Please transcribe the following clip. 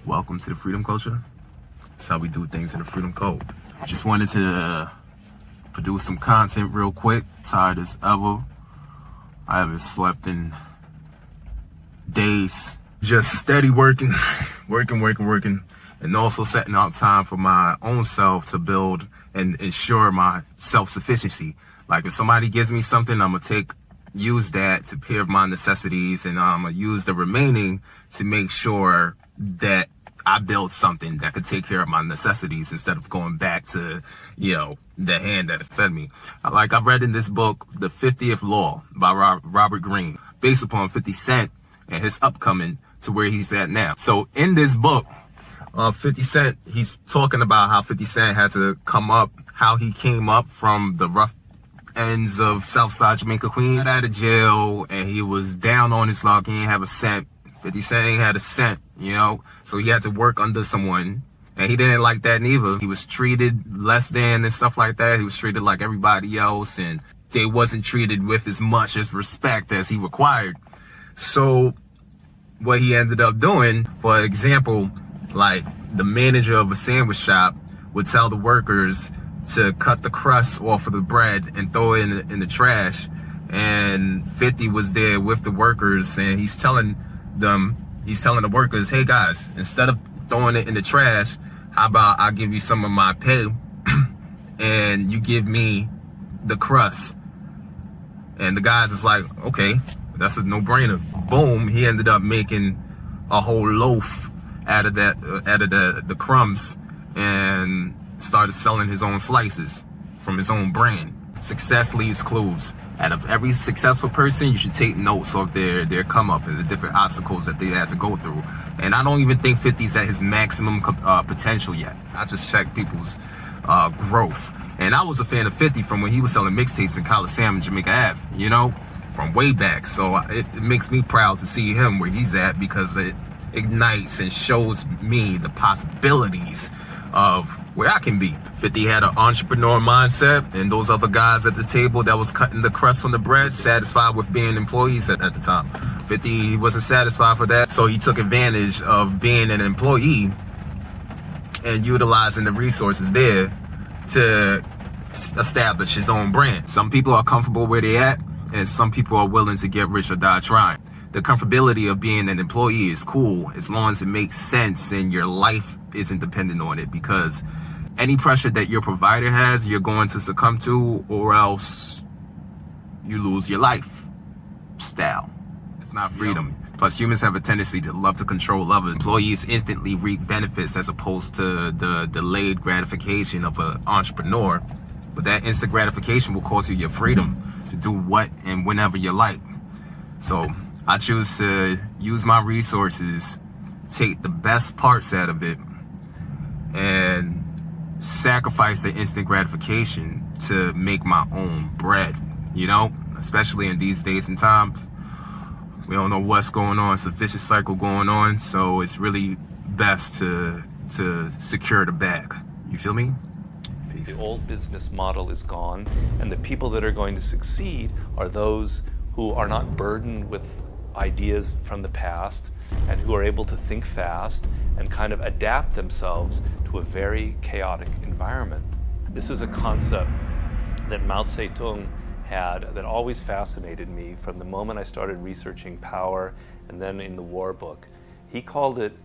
Welcome to the Freedom Culture. That's how we do things in the Freedom Code. Just wanted to produce some content real quick. Tired as ever. I haven't slept in days. Just steady working, and also setting out time for my own self to build and ensure my self-sufficiency. Like if somebody gives me something, I'm gonna use that to pay my necessities, and I'm gonna use the remaining to make sure that I build something that could take care of my necessities instead of going back to, the hand that fed me. Like I read in this book, The 50th Law by Robert Greene, based upon 50 Cent and his upcoming to where he's at now. So in this book, 50 Cent, he's talking about how 50 Cent had to come up, how he came up from the rough ends of Southside Jamaica, Queens, got out of jail, and he was down on his luck. He didn't have a cent. 50 Cent ain't had a cent, so he had to work under someone, and he didn't like that neither. He was treated less than and stuff like that. He was treated like everybody else, and they wasn't treated with as much as respect as he required. So what he ended up doing, for example, like the manager of a sandwich shop would tell the workers to cut the crust off of the bread and throw it in the trash, and 50 was there with the workers, and he's telling the workers, hey guys, instead of throwing it in the trash, how about I give you some of my pay and you give me the crust? And the guys is like, okay, that's a no-brainer. Boom, he ended up making a whole loaf out of the crumbs, and started selling his own slices from his own brand. Success leaves clues. Out of every successful person, you should take notes of their come up and the different obstacles that they had to go through. And I don't even think 50's at his maximum potential yet. I just checked people's growth. And I was a fan of 50 from when he was selling mixtapes in Coliseum and Jamaica Ave, from way back. So it makes me proud to see him where he's at, because it ignites and shows me the possibilities of where I can be. 50 had an entrepreneur mindset, and those other guys at the table that was cutting the crust from the bread, satisfied with being employees at the time. 50 wasn't satisfied for that, so he took advantage of being an employee and utilizing the resources there to establish his own brand. Some people are comfortable where they're at, and some people are willing to get rich or die trying. The comfortability of being an employee is cool as long as it makes sense and your life isn't dependent on it, because any pressure that your provider has, you're going to succumb to, or else you lose your lifestyle. It's not freedom. Plus, humans have a tendency to love to control others. Employees instantly reap benefits as opposed to the delayed gratification of an entrepreneur. But that instant gratification will cost you your freedom to do what and whenever you like. So I choose to use my resources, take the best parts out of it, and sacrifice the instant gratification to make my own bread, especially in these days and times. We don't know what's going on. It's a vicious cycle going on, so it's really best to secure the bag. You feel me? Peace. The old business model is gone, and the people that are going to succeed are those who are not burdened with ideas from the past, and who are able to think fast and kind of adapt themselves to a very chaotic environment. This is a concept that Mao Zedong had that always fascinated me from the moment I started researching power, and then in the war book. He called it